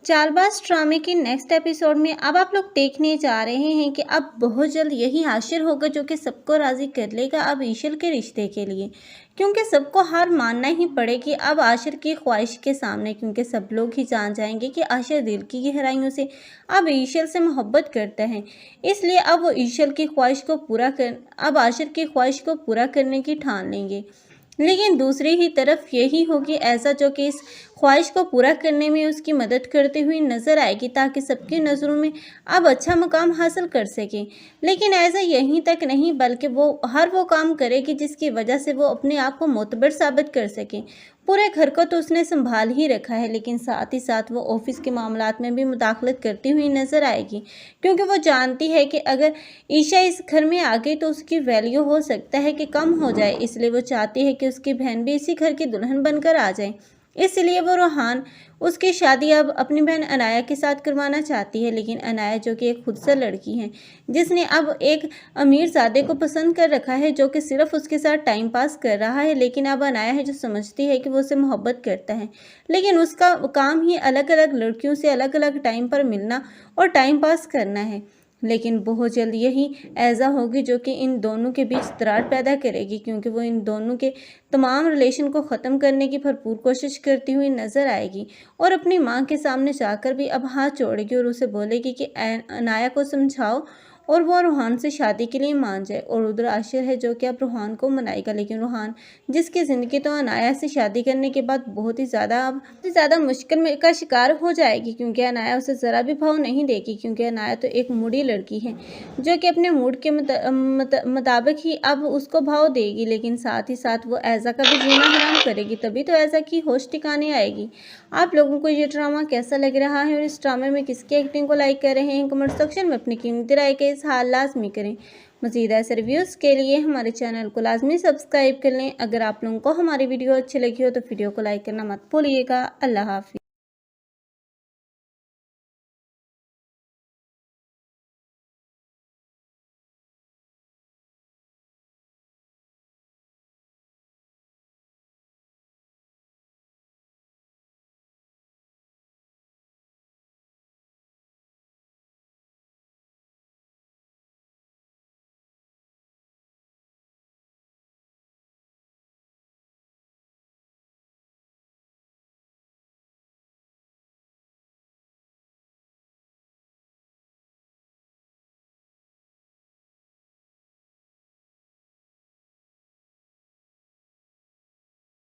चालबाज ड्रामे के next episode में अब आप लोग देखने जा रहे हैं कि अब बहुत जल्द यही आशिर होगा जो कि सबको राजी कर लेगा अब ईशल के रिश्ते के लिए, क्योंकि सबको हार मानना ही पड़ेगी अब आशिर की ख्वाहिश के सामने, क्योंकि सब लोग ही जान जाएंगे कि आशिर दिल की गहराइयों से अब ईशल से मोहब्बत करता है। इसलिए अब वो ईशल की ख्वाहिश को अब आशिर की ख्वाहिश को पूरा करने की ठान लेंगे। लेकिन दूसरी ही तरफ यही होगी ऐसा जो कि इस ख्वाहिश को पूरा करने में उसकी मदद करते हुए नजर आएगी, ताकि सबकी नज़रों में अब अच्छा मुकाम हासिल कर सके। लेकिन ऐसा यहीं तक नहीं, बल्कि वो काम करेगी जिसकी वजह से वो अपने आप को मोतबर साबित कर सके। पूरे घर को तो उसने संभाल ही रखा है, लेकिन साथ ही साथ वो ऑफिस के मामलात में भी मुदाखलत करती हुई नजर आएगी, क्योंकि वो जानती है कि अगर ईशा इस घर में आ गई तो उसकी वैल्यू हो सकता है कि कम हो जाए। इसलिए वो चाहती है कि उसकी बहन भी इसी घर की दुल्हन बनकर आ जाए। इसलिए वो रोहान उसकी शादी अब अपनी बहन अनाया के साथ करवाना चाहती है। लेकिन अनाया जो कि एक खुदसा लड़की है, जिसने अब एक अमीरजादे को पसंद कर रखा है जो कि सिर्फ उसके साथ टाइम पास कर रहा है। लेकिन अब अनाया है जो समझती है कि वो उसे मोहब्बत करता है, लेकिन उसका काम ही अलग अलग लड़कियों से अलग अलग टाइम पर मिलना और टाइम पास करना है। लेकिन बहुत जल्द यही ऐज़ा होगी जो कि इन दोनों के बीच दरार पैदा करेगी, क्योंकि वो इन दोनों के तमाम रिलेशन को ख़त्म करने की भरपूर कोशिश करती हुई नज़र आएगी और अपनी माँ के सामने जाकर भी अब हाथ जोड़ेगी और उसे बोलेगी कि अनाया को समझाओ और वो रूहान से शादी के लिए मान जाए। और उधर आशिर है जो कि अब रूहान को मनाएगा, लेकिन रूहान जिसकी ज़िंदगी तो अनाया से शादी करने के बाद बहुत ही ज़्यादा मुश्किल का शिकार हो जाएगी, क्योंकि अनाया उसे ज़रा भी भाव नहीं देगी, क्योंकि अनाया तो एक मूडी लड़की है जो कि अपने मूड के मुताबिक ही अब उसको भाव देगी। लेकिन साथ ही साथ वो ऐज़ा का भी जीना हराम करेगी, तभी तो ऐज़ा की होश ठिकाने आएगी। आप लोगों को ये ड्रामा कैसा लग रहा है और इस ड्रामे में किसकी एक्टिंग को लाइक कर रहे हैं, कमेंट सेक्शन में अपनी कीमती राय के इज़हार लाजमी करें। मज़ीद ऐसे रिव्यूज़ के लिए हमारे चैनल को लाजमी सब्सक्राइब कर लें। अगर आप लोगों को हमारी वीडियो अच्छी लगी हो तो वीडियो को लाइक करना मत भूलिएगा। अल्लाह हाफ़िज़।